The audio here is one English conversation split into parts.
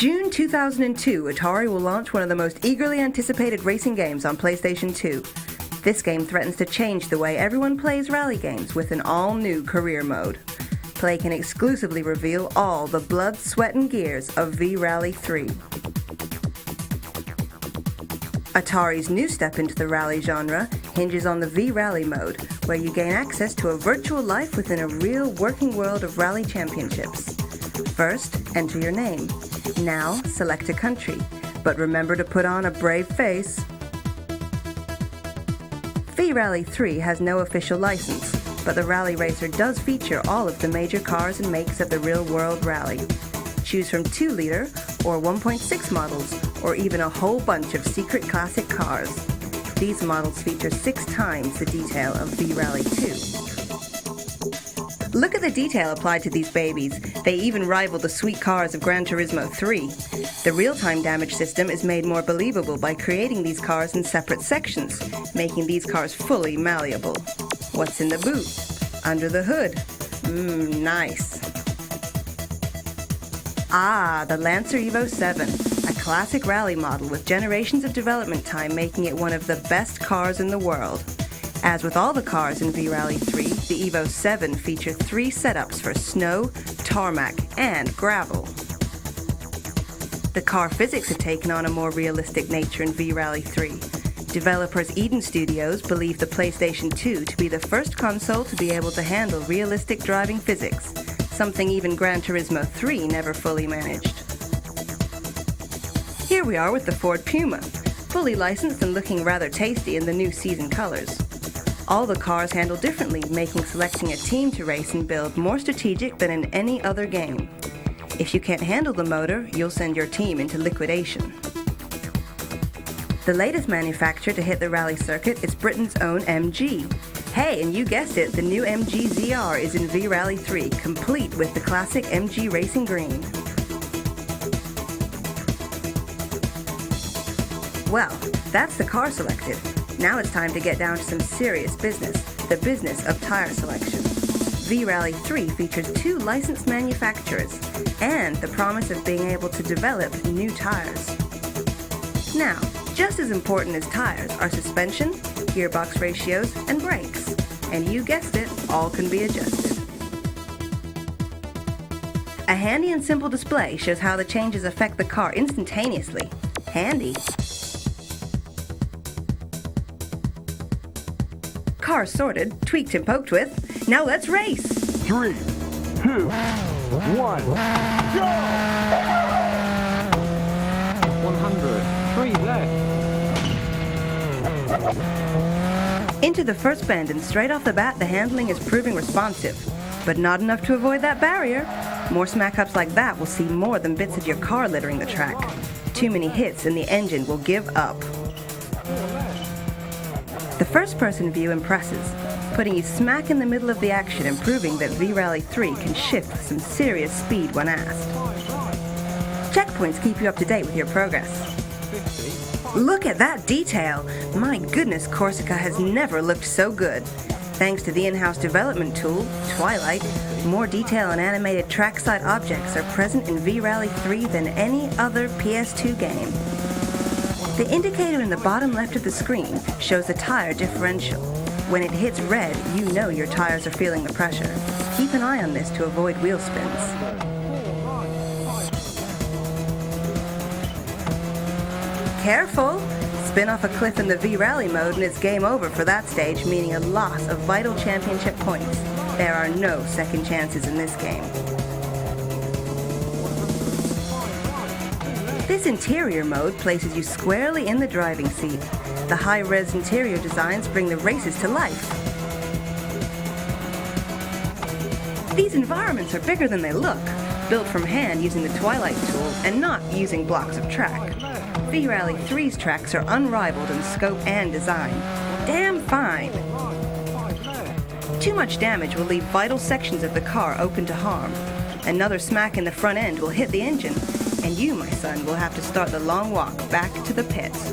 June 2002, Atari will launch one of the most eagerly anticipated racing games on PlayStation 2. This game threatens to change the way everyone plays rally games with an all-new career mode. Play can exclusively reveal all the blood, sweat, and gears of V-Rally 3. Atari's new step into the rally genre hinges on the V-Rally mode, where you gain access to a virtual life within a real working world of rally championships. First, enter your name. Now, select a country, but remember to put on a brave face. V-Rally 3 has no official license, but the Rally Racer does feature all of the major cars and makes of the real-world rally. Choose from 2-liter or 1.6 models, or even a whole bunch of secret classic cars. These models feature 6 times the detail of V-Rally 2. Look at the detail applied to these babies. They even rival the sweet cars of Gran Turismo 3. The real-time damage system is made more believable by creating these cars in separate sections, making these cars fully malleable. What's in the boot? Under the hood. Nice. Ah, the Lancer Evo 7, a classic rally model with generations of development time making it one of the best cars in the world. As with all the cars in V-Rally 3, the Evo 7 features 3 setups for snow, tarmac, and gravel. The car physics have taken on a more realistic nature in V-Rally 3. Developers Eden Studios believe the PlayStation 2 to be the first console to be able to handle realistic driving physics, something even Gran Turismo 3 never fully managed. Here we are with the Ford Puma, fully licensed and looking rather tasty in the new season colors. All the cars handle differently, making selecting a team to race and build more strategic than in any other game. If you can't handle the motor, you'll send your team into liquidation. The latest manufacturer to hit the rally circuit is Britain's own MG. Hey, and you guessed it, the new MG ZR is in V-Rally 3, complete with the classic MG Racing Green. Well, that's the car selected. Now it's time to get down to some serious business, the business of tire selection. V-Rally 3 features 2 licensed manufacturers and the promise of being able to develop new tires. Now, just as important as tires are suspension, gearbox ratios, and brakes. And you guessed it, all can be adjusted. A handy and simple display shows how the changes affect the car instantaneously. Handy. Car sorted, tweaked and poked with. Now let's race! 3, 2, 1, go! 100, 3 left. Into the first bend, and straight off the bat the handling is proving responsive. But not enough to avoid that barrier. More smack-ups like that will see more than bits of your car littering the track. Too many hits and the engine will give up. The first-person view impresses, putting you smack in the middle of the action and proving that V-Rally 3 can shift with some serious speed when asked. Checkpoints keep you up to date with your progress. Look at that detail! My goodness, Corsica has never looked so good. Thanks to the in-house development tool, Twilight, more detail and animated trackside objects are present in V-Rally 3 than any other PS2 game. The indicator in the bottom left of the screen shows the tire differential. When it hits red, you know your tires are feeling the pressure. Keep an eye on this to avoid wheel spins. Careful! Spin off a cliff in the V-Rally mode and it's game over for that stage, meaning a loss of vital championship points. There are no second chances in this game. This interior mode places you squarely in the driving seat. The high-res interior designs bring the races to life. These environments are bigger than they look, built from hand using the Twilight tool and not using blocks of track. V-Rally 3's tracks are unrivaled in scope and design. Damn fine! Too much damage will leave vital sections of the car open to harm. Another smack in the front end will hit the engine, and you, my son, will have to start the long walk back to the pits.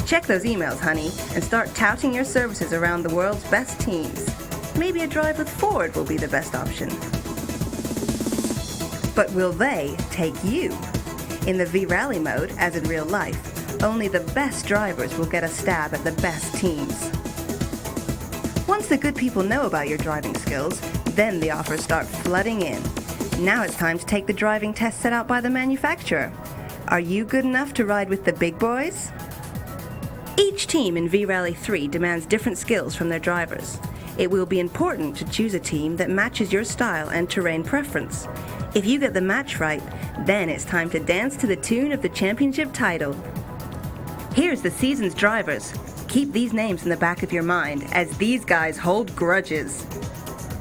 Check those emails, honey, and start touting your services around the world's best teams. Maybe a drive with Ford will be the best option. But will they take you? In the V-Rally mode, as in real life, only the best drivers will get a stab at the best teams. Once the good people know about your driving skills, then the offers start flooding in. Now it's time to take the driving test set out by the manufacturer. Are you good enough to ride with the big boys? Each team in V-Rally 3 demands different skills from their drivers. It will be important to choose a team that matches your style and terrain preference. If you get the match right, then it's time to dance to the tune of the championship title. Here's the season's drivers. Keep these names in the back of your mind, as these guys hold grudges.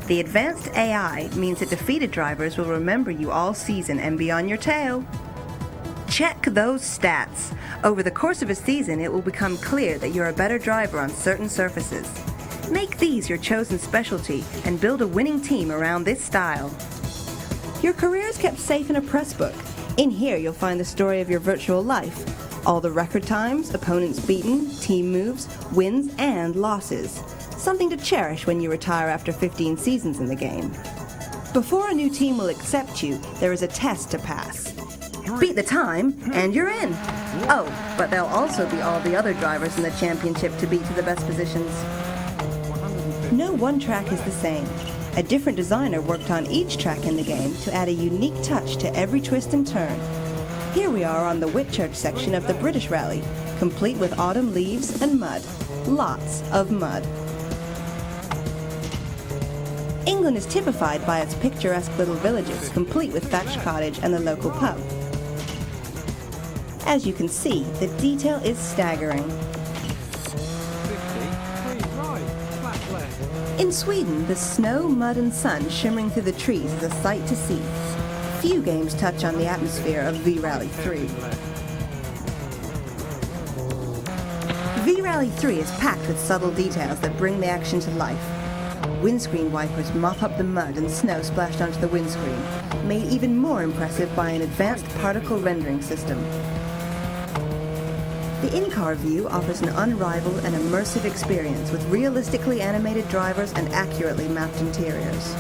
The advanced AI means that defeated drivers will remember you all season and be on your tail. Check those stats. Over the course of a season, it will become clear that you're a better driver on certain surfaces. Make these your chosen specialty and build a winning team around this style. Your career is kept safe in a press book. In here, you'll find the story of your virtual life. All the record times, opponents beaten, team moves, wins, and losses. Something to cherish when you retire after 15 seasons in the game. Before a new team will accept you, there is a test to pass. Beat the time, and you're in. Oh, but there'll also be all the other drivers in the championship to beat to the best positions. No one track is the same. A different designer worked on each track in the game to add a unique touch to every twist and turn. Here we are on the Whitchurch section of the British Rally, complete with autumn leaves and mud. Lots of mud. England is typified by its picturesque little villages, complete with thatched cottage and the local pub. As you can see, the detail is staggering. In Sweden, the snow, mud, and sun shimmering through the trees is a sight to see. Few games touch on the atmosphere of V-Rally 3. V-Rally 3 is packed with subtle details that bring the action to life. Windscreen wipers mop up the mud and snow splashed onto the windscreen, made even more impressive by an advanced particle rendering system. The in-car view offers an unrivaled and immersive experience with realistically animated drivers and accurately mapped interiors.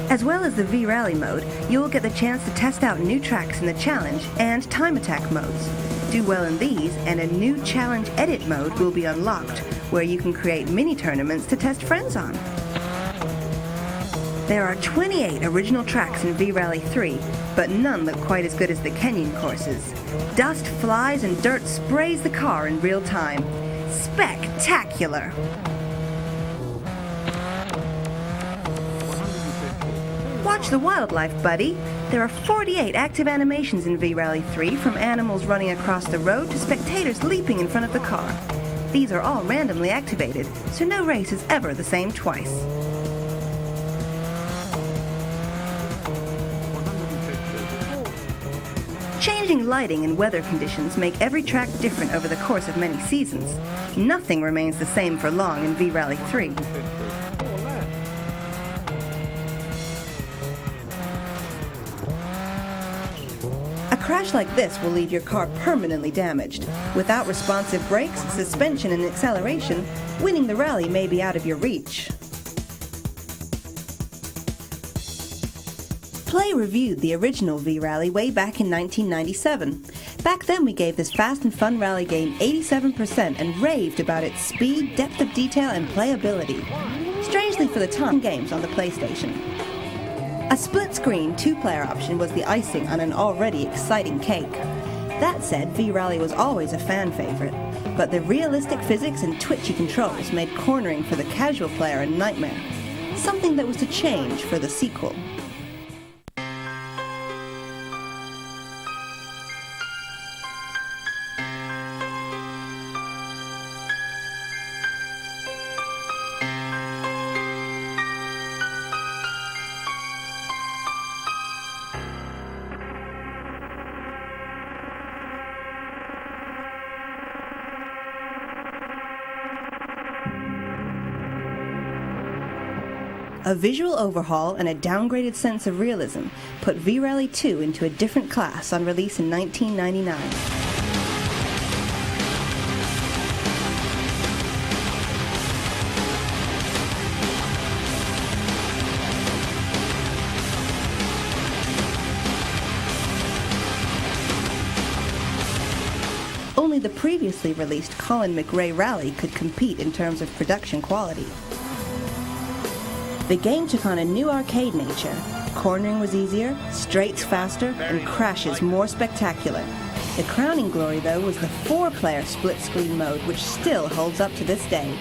As well as the V-Rally mode, you will get the chance to test out new tracks in the challenge and time attack modes. Do well in these, and a new challenge edit mode will be unlocked, where you can create mini-tournaments to test friends on. There are 28 original tracks in V-Rally 3, but none look quite as good as the Kenyan courses. Dust flies and dirt sprays the car in real time. Spectacular! Watch the wildlife, buddy. There are 48 active animations in V-Rally 3, from animals running across the road to spectators leaping in front of the car. These are all randomly activated, so no race is ever the same twice. Changing lighting and weather conditions make every track different over the course of many seasons. Nothing remains the same for long in V-Rally 3. A crash like this will leave your car permanently damaged. Without responsive brakes, suspension, and acceleration, winning the rally may be out of your reach. Play reviewed the original V-Rally way back in 1997. Back then we gave this fast and fun rally game 87% and raved about its speed, depth of detail, and playability. Strangely for the time, games on the PlayStation. A split-screen two-player option was the icing on an already exciting cake. That said, V-Rally was always a fan favorite, but the realistic physics and twitchy controls made cornering for the casual player a nightmare, something that was to change for the sequel. A visual overhaul and a downgraded sense of realism put V-Rally 2 into a different class on release in 1999. only the previously released Colin McRae Rally could compete in terms of production quality. The game took on a new arcade nature. Cornering was easier, straights faster, and crashes more spectacular. The crowning glory, though, was the 4-player split-screen mode, which still holds up to this day.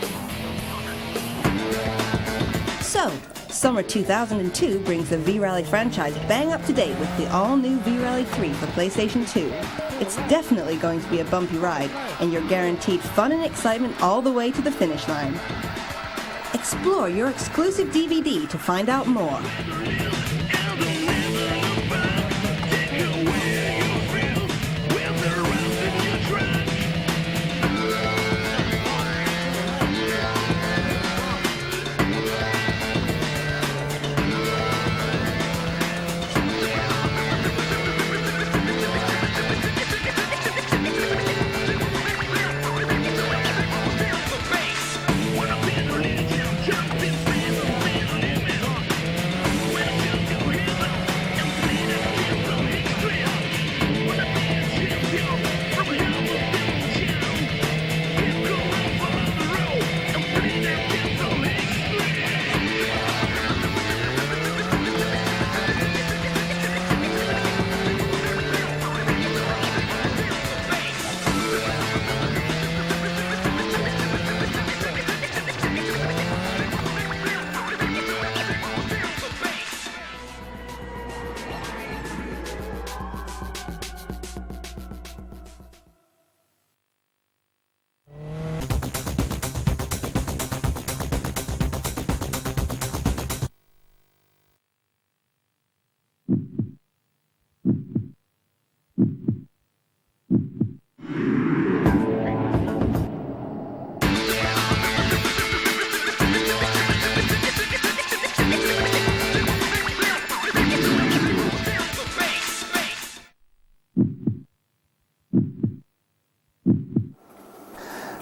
So, summer 2002 brings the V-Rally franchise bang up to date with the all-new V-Rally 3 for PlayStation 2. It's definitely going to be a bumpy ride, and you're guaranteed fun and excitement all the way to the finish line. Explore your exclusive DVD to find out more.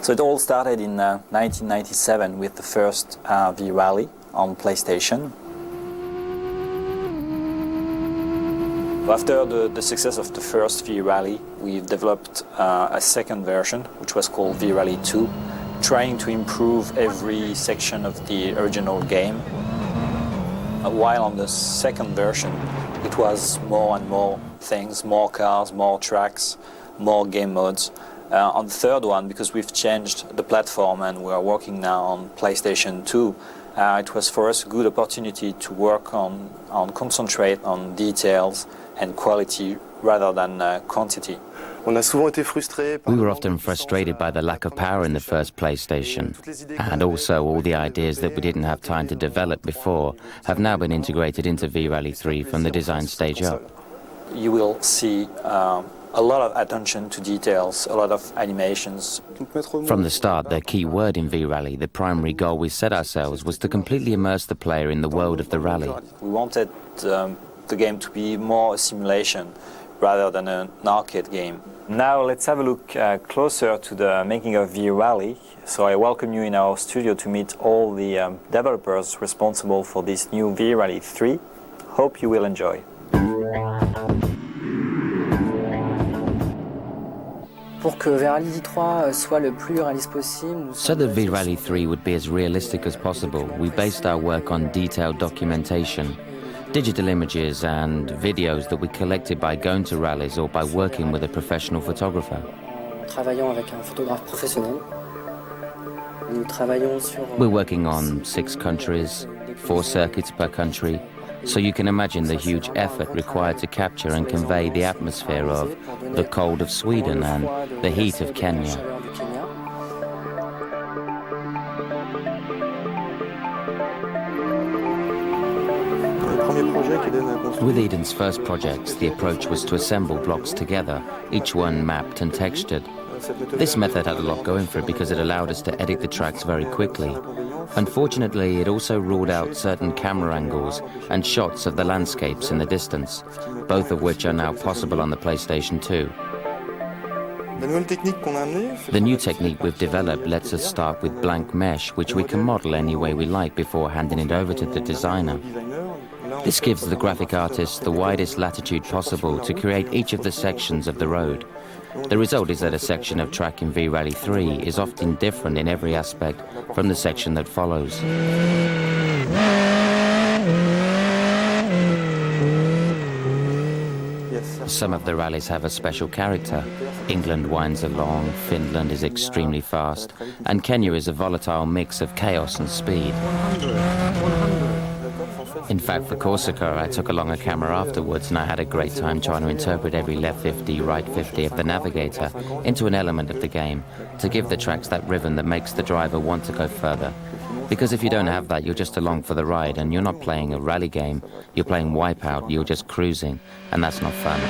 So it all started in 1997 with the first V-Rally on PlayStation. After the success of the first V-Rally, we've developed a second version, which was called V-Rally 2, trying to improve every section of the original game. While on the second version, it was more and more things, more cars, more tracks, more game modes. On the third one, because we've changed the platform and we are working now on PlayStation 2, it was for us a good opportunity to work on concentrate on details and quality rather than quantity. We were often frustrated by the lack of power in the first PlayStation, and also all the ideas that we didn't have time to develop before have now been integrated into V-Rally 3 from the design stage up. You will see a lot of attention to details, a lot of animations. From the start, the key word in V-Rally, the primary goal we set ourselves, was to completely immerse the player in the world of the rally. We wanted the game to be more a simulation rather than an arcade game. Now let's have a look closer to the making of V-Rally. So I welcome you in our studio to meet all the developers responsible for this new V-Rally 3. Hope you will enjoy. Pour que V-Rally 3 soit le plus réaliste possible. So that V-Rally 3 would be as realistic as possible, we based our work on detailed documentation, digital images and videos that we collected by going to rallies or by working with a professional photographer. Travaillant avec un photographe professionnel. Nous travaillons sur. We're working on 6 countries, 4 circuits per country, so you can imagine the huge effort required to capture and convey the atmosphere of the cold of Sweden and the heat of Kenya. With Eden's first projects, the approach was to assemble blocks together, each one mapped and textured. This method had a lot going for it because it allowed us to edit the tracks very quickly. Unfortunately, it also ruled out certain camera angles and shots of the landscapes in the distance, both of which are now possible on the PlayStation 2. The new technique we've developed lets us start with blank mesh, which we can model any way we like before handing it over to the designer. This gives the graphic artist the widest latitude possible to create each of the sections of the road. The result is that a section of track in V-Rally 3 is often different in every aspect from the section that follows. Some of the rallies have a special character. England winds along, Finland is extremely fast, and Kenya is a volatile mix of chaos and speed. In fact, for Corsica, I took along a camera afterwards and I had a great time trying to interpret every left 50, right 50 of the navigator into an element of the game, to give the tracks that rhythm that makes the driver want to go further. Because if you don't have that, you're just along for the ride and you're not playing a rally game, you're playing Wipeout, you're just cruising, and that's not fun.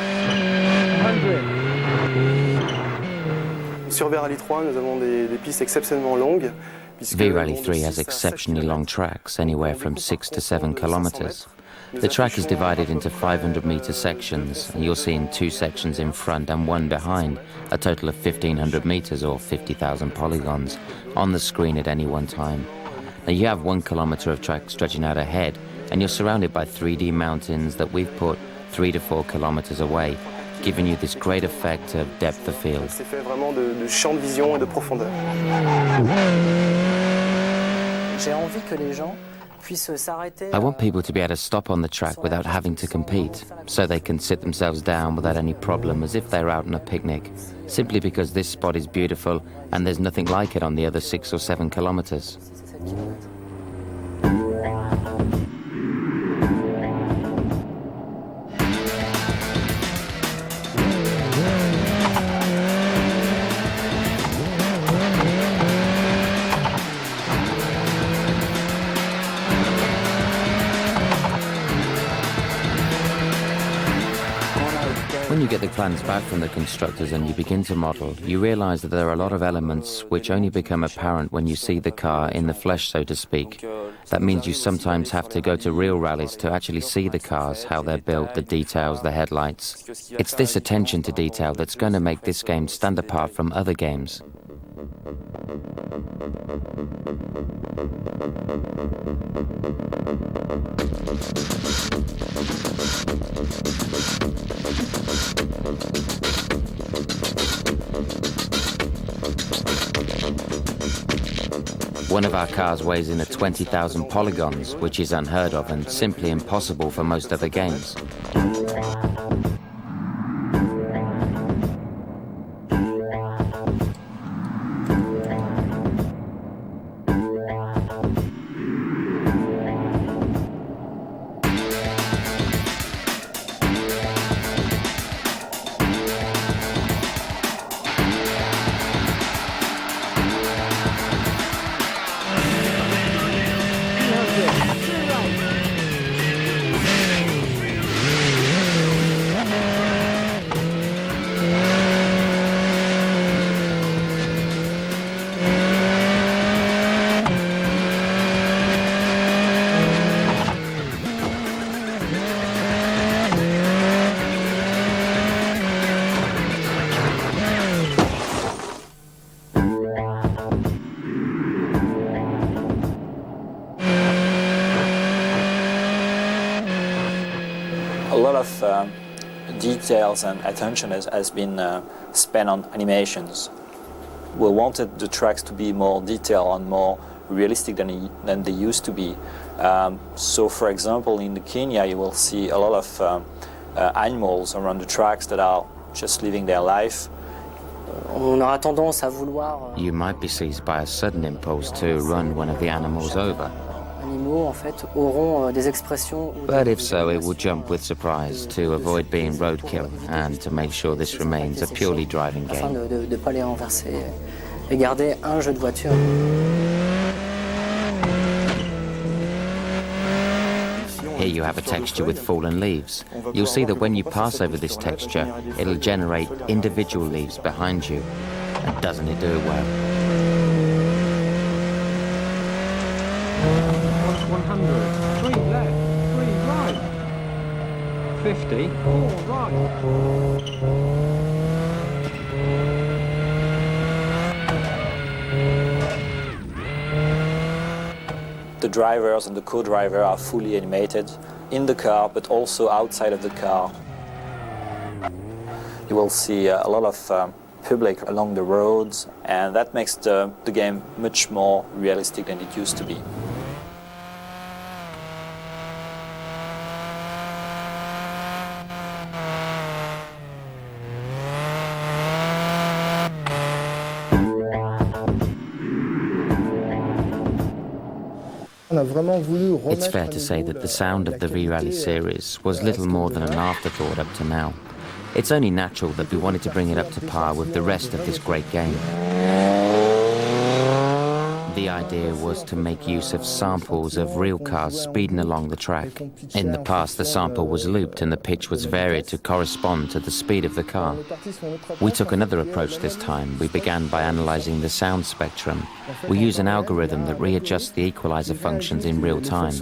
Sur V-Rally 3, nous avons des pistes exceptionnellement longues. V-Rally 3 has exceptionally long tracks, anywhere from 6 to 7 kilometers. The track is divided into 500-meter sections, and you'll see in 2 sections in front and 1 behind, a total of 1,500 meters or 50,000 polygons on the screen at any one time. Now you have 1 kilometer of track stretching out ahead, and you're surrounded by 3D mountains that we've put 3 to 4 kilometers away, giving you this great effect of depth of field. C'est fait vraiment de champ de vision et de profondeur. J'ai envie que les gens puissent s'arrêter. I want people to be able to stop on the track without having to compete, so they can sit themselves down without any problem as if they're out on a picnic, simply because this spot is beautiful and there's nothing like it on the other 6 or 7 kilometers. When you get the plans back from the constructors and you begin to model, you realize that there are a lot of elements which only become apparent when you see the car in the flesh, so to speak. That means you sometimes have to go to real rallies to actually see the cars, how they're built, the details, the headlights. It's this attention to detail that's going to make this game stand apart from other games. One of our cars weighs in at 20,000 polygons, which is unheard of and simply impossible for most other games. A lot of details and attention has been spent on animations. We wanted the tracks to be more detailed and more realistic than they used to be. So, for example, in Kenya, you will see a lot of animals around the tracks that are just living their life. On aura tendance à vouloir. You might be seized by a sudden impulse to run one of the animals over. Animaux en fait auront des expressions. But if so, it will jump with surprise to avoid being roadkill and to make sure this remains a purely driving Afin game. de ne pas les renverser et garder un jeu de voiture. Here you have a texture with fallen leaves. You'll see that when you pass over this texture, it'll generate individual leaves behind you. And doesn't it do it well? 100, 3 left, 3 right, 50, 4 right. The drivers and the co-driver are fully animated. in the car, but also outside of the car. You will see a lot of public along the roads, and that makes the game much more realistic than it used to be. It's fair to say that the sound of the V-Rally series was little more than an afterthought up to now. It's only natural that we wanted to bring it up to par with the rest of this great game. The idea was to make use of samples of real cars speeding along the track. In the past, the sample was looped and the pitch was varied to correspond to the speed of the car. We took another approach this time. We began by analyzing the sound spectrum. We use an algorithm that readjusts the equalizer functions in real time.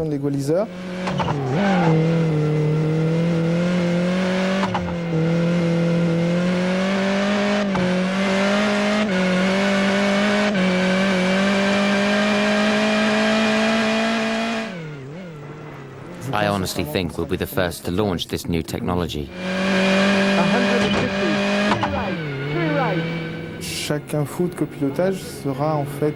I honestly think we'll be the first to launch this new technology. 150. Chaque info de copilotage sera en fait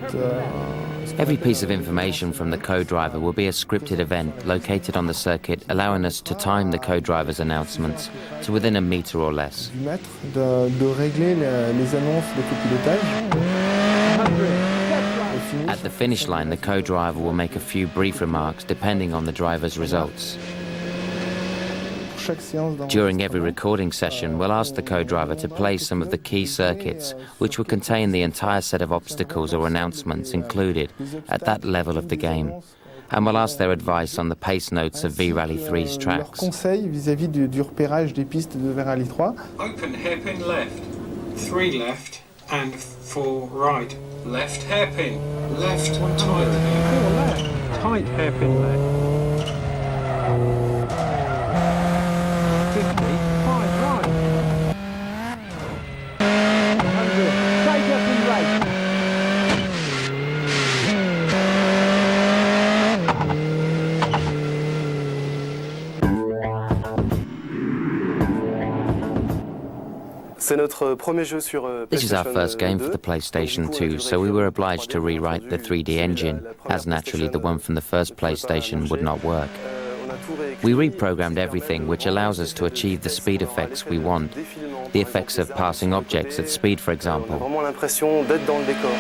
Every piece of information from the co-driver will be a scripted event located on the circuit, allowing us to time the co-driver's announcements to within a meter or less. du maître de régler les annonces de copilotage. 100. At the finish line, the co-driver will make a few brief remarks depending on the driver's results. During every recording session, we'll ask the co-driver to play some of the key circuits, which will contain the entire set of obstacles or announcements included at that level of the game. And we'll ask their advice on the pace notes of V-Rally 3's tracks. Conseil vis-à-vis du repérage des pistes de V-Rally 3. Open hairpin left, 3 left and 4 right. Left hairpin, left, tight hairpin. 4 left, tight hairpin left. 50, 5 right. 100, tight hairpin right. C'est notre premier jeu sur This is our PlayStation first game for 2. the PlayStation 2, so we were obliged to rewrite the 3D engine, as naturally the one from the first PlayStation would not work. We reprogrammed everything, which allows us to achieve the speed effects we want. The effects of passing objects at speed, for example. Vraiment l'impression d'être dans le décor.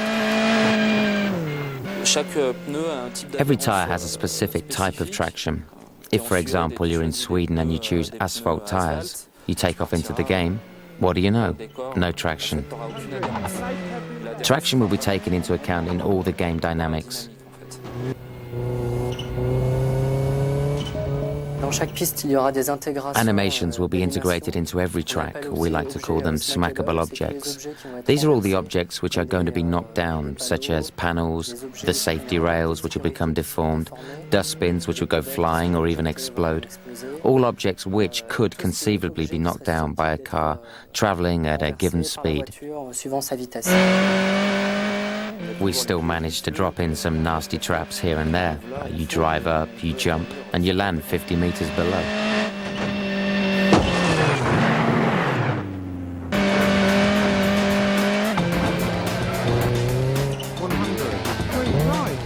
Every tyre has a specific type of traction. If, for example, you're in Sweden and you choose asphalt tyres, you take off into the game, what do you know? No traction. Traction will be taken into account in all the game dynamics. Dans chaque piste, il y aura des intégrations. Animations will be integrated into every track, or we like to call them smackable objects. These are all the objects which are going to be knocked down, such as panels, the safety rails which will become deformed, dustbins which will go flying or even explode. All objects which could conceivably be knocked down by a car travelling at a given speed. Suivant sa vitesse. We still manage to drop in some nasty traps here and there. You drive up, you jump, and you land 50 meters below. 100, 3 right.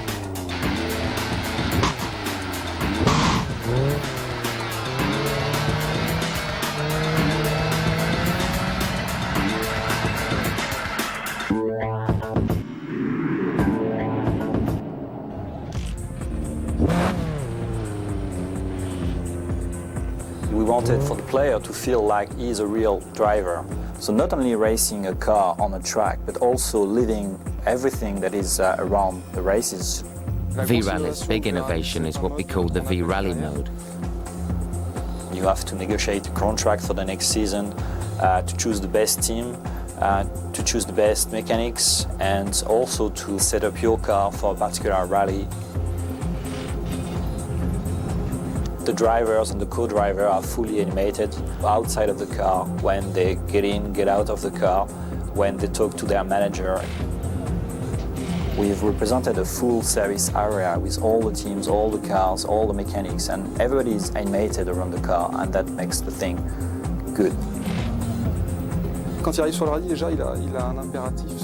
We wanted for the player to feel like he's a real driver. So not only racing a car on a track, but also living everything that is around the races. V-Rally's big innovation is what we call the V-Rally mode. You have to negotiate a contract for the next season, to choose the best team, to choose the best mechanics, and also to set up your car for a particular rally. The drivers and the co-driver are fully animated outside of the car when they get in, get out of the car, when they talk to their manager. We've represented a full service area with all the teams, all the cars, all the mechanics, and everybody is animated around the car, and that makes the thing good.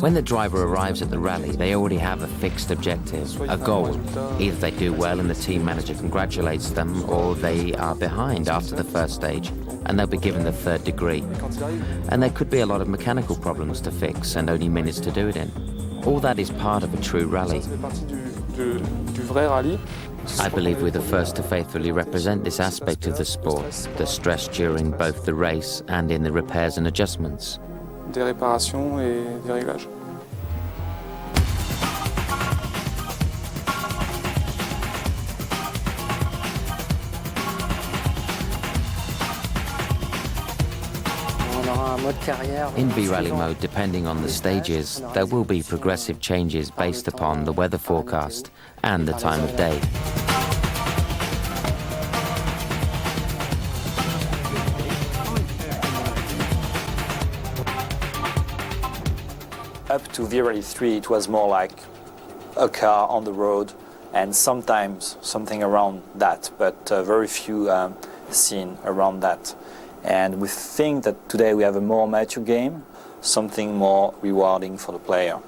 When the driver arrives at the rally, they already have a fixed objective, a goal. Either they do well and the team manager congratulates them, or they are behind after the first stage and they'll be given the third degree. And there could be a lot of mechanical problems to fix and only minutes to do it in. All that is part of a true rally. I believe we're the first to faithfully represent this aspect of the sport, the stress during both the race and in the repairs and adjustments. Des réparations et des réglages. In V-Rally mode, depending on the stages, there will be progressive changes based upon the weather forecast and the time of day. Up to V-Rally 3, it was more like a car on the road, and sometimes something around that, but very few scene around that. And we think that today we have a more mature game, something more rewarding for the player.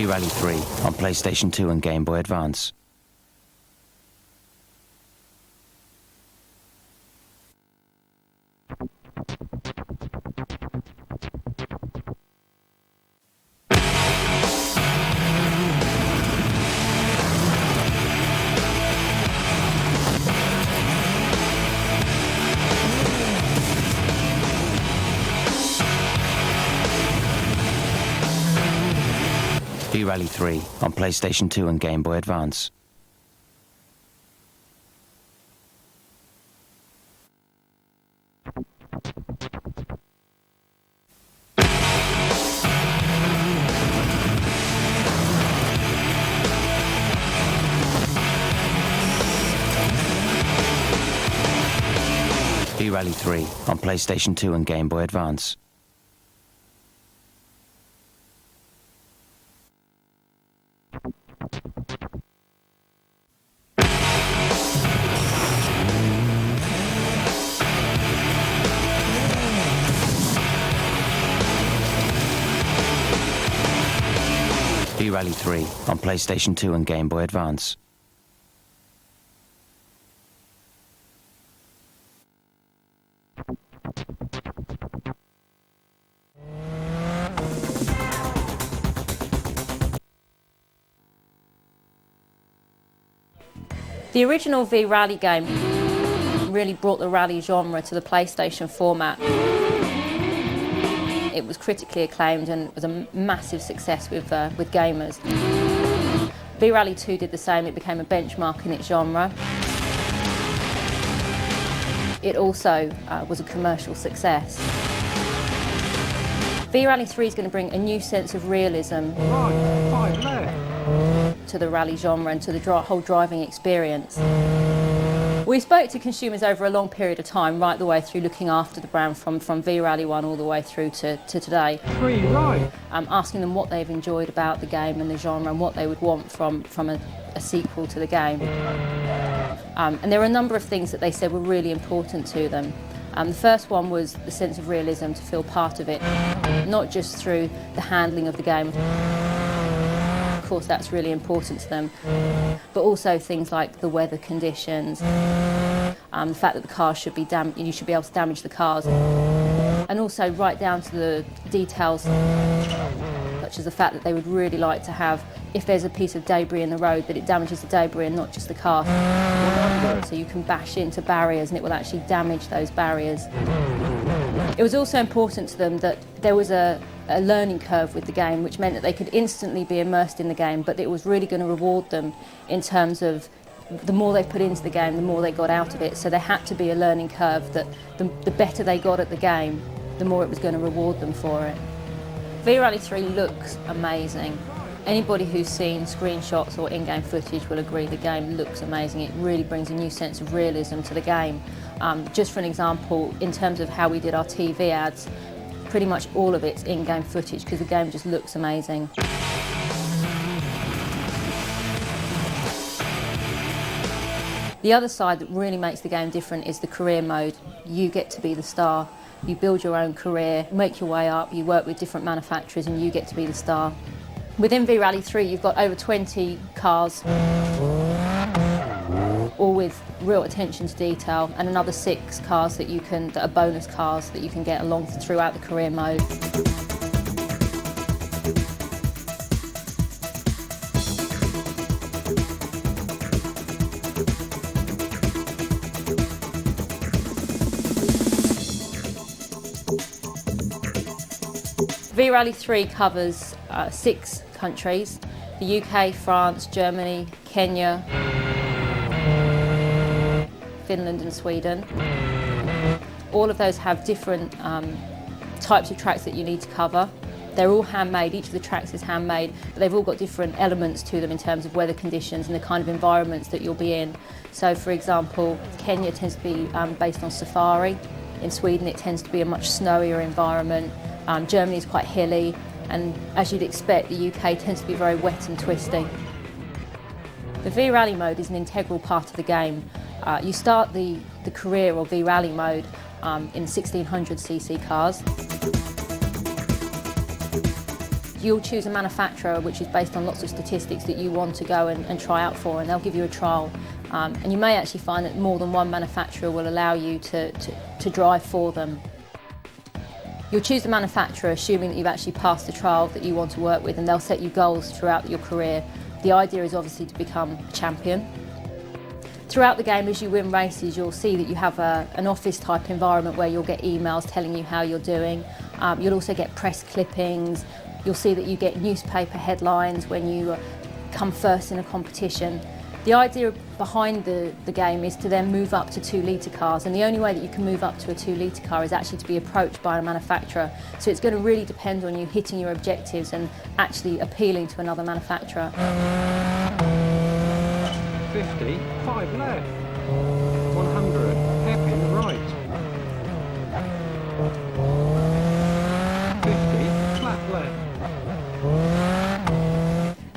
V-Rally 3 on PlayStation 2 and Game Boy Advance. V-Rally 3 on PlayStation 2 and Game Boy Advance. V-Rally 3 on PlayStation 2 and Game Boy Advance. V-Rally 3 on PlayStation 2 and Game Boy Advance. The original V-Rally game really brought the rally genre to the PlayStation format. It was critically acclaimed and was a massive success with gamers. V-Rally 2 did the same. It became a benchmark in its genre. It also was a commercial success. V-Rally 3 is going to bring a new sense of realism Right, 5 left. to the rally genre and to the whole driving experience. We spoke to consumers over a long period of time, right the way through looking after the brand from V-Rally 1 all the way through to today. 3 right. Asking them what they've enjoyed about the game and the genre and what they would want from a sequel to the game. And there were a number of things that they said were really important to them. The first one was the sense of realism, to feel part of it, not just through the handling of the game. Of course, that's really important to them, but also things like the weather conditions, the fact that the cars should be you should be able to damage the cars, and also right down to the details, such as the fact that they would really like to have, if there's a piece of debris in the road, that it damages the debris and not just the car. So you can bash into barriers and it will actually damage those barriers. It was also important to them that there was a learning curve with the game, which meant that they could instantly be immersed in the game, but it was really going to reward them in terms of the more they put into the game, the more they got out of it. So there had to be a learning curve that the better they got at the game, the more it was going to reward them for it. V-Rally 3 looks amazing. Anybody who's seen screenshots or in-game footage will agree the game looks amazing. It really brings a new sense of realism to the game. Just for an example, in terms of how we did our TV ads, pretty much all of it's in-game footage because the game just looks amazing. The other side that really makes the game different is the career mode. You get to be the star. You build your own career, make your way up, you work with different manufacturers and you get to be the star. Within V-Rally 3 you've got over 20 cars, all with real attention to detail, and another 6 cars that are bonus cars that you can get along throughout the career mode. V-Rally 3 covers 6 countries: the UK, France, Germany, Kenya, Finland and Sweden. All of those have different types of tracks that you need to cover. They're all handmade, each of the tracks is handmade, but they've all got different elements to them in terms of weather conditions and the kind of environments that you'll be in. So for example, Kenya tends to be based on safari. In Sweden it tends to be a much snowier environment. Germany is quite hilly, and as you'd expect, the UK tends to be very wet and twisty. The V-Rally mode is an integral part of the game. You start the career or V-Rally mode in 1600cc cars. you'll choose a manufacturer which is based on lots of statistics that you want to go and try out for, and they'll give you a trial. And you may actually find that more than one manufacturer will allow you to drive for them. You'll choose the manufacturer assuming that you've actually passed the trial that you want to work with, and they'll set you goals throughout your career. The idea is obviously to become a champion. Throughout the game, as you win races, you'll see that you have an office type environment where you'll get emails telling you how you're doing. You'll also get press clippings. You'll see that you get newspaper headlines when you come first in a competition. The idea behind the game is to then move up to 2-litre cars, and the only way that you can move up to a 2-litre car is actually to be approached by a manufacturer. So it's going to really depend on you hitting your objectives and actually appealing to another manufacturer. 50, 5 left. 100, hairpin right. 50, flat left.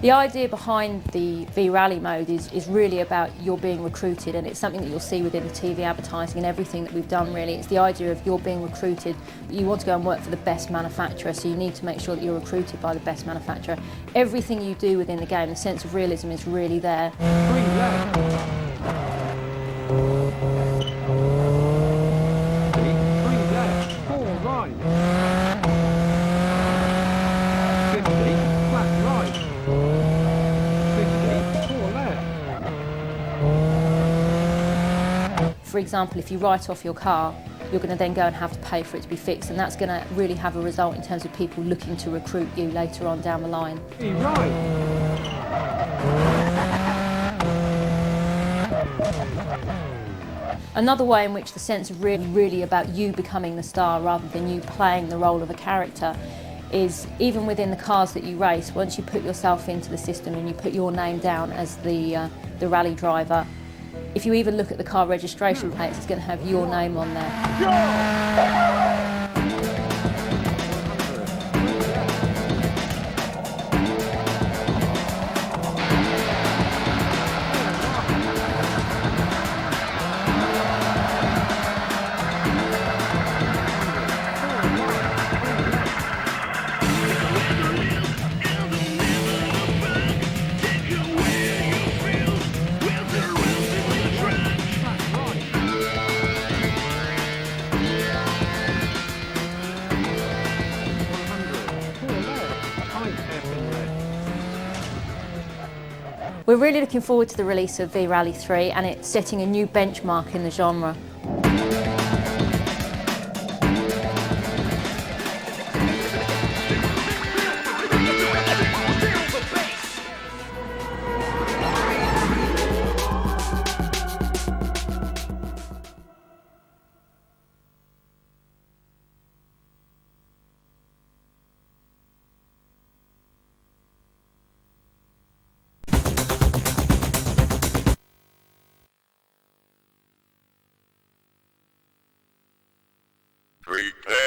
The idea behind the V-Rally mode is really about you're being recruited, and it's something that you'll see within the TV advertising and everything that we've done really. It's the idea of you're being recruited, but you want to go and work for the best manufacturer, so you need to make sure that you're recruited by the best manufacturer. Everything you do within the game, the sense of realism is really there. 3 left. 3 left. 4 right. 50, flat right. 50, 4 left. For example, if you write off your car, you're going to then go and have to pay for it to be fixed, and that's going to really have a result in terms of people looking to recruit you later on down the line. Right. Another way in which the sense of really about you becoming the star rather than you playing the role of a character is even within the cars that you race, once you put yourself into the system and you put your name down as the rally driver, if you even look at the car registration plates, it's going to have your name on there. We're really looking forward to the release of V-Rally 3, and it's setting a new benchmark in the genre. Prepare.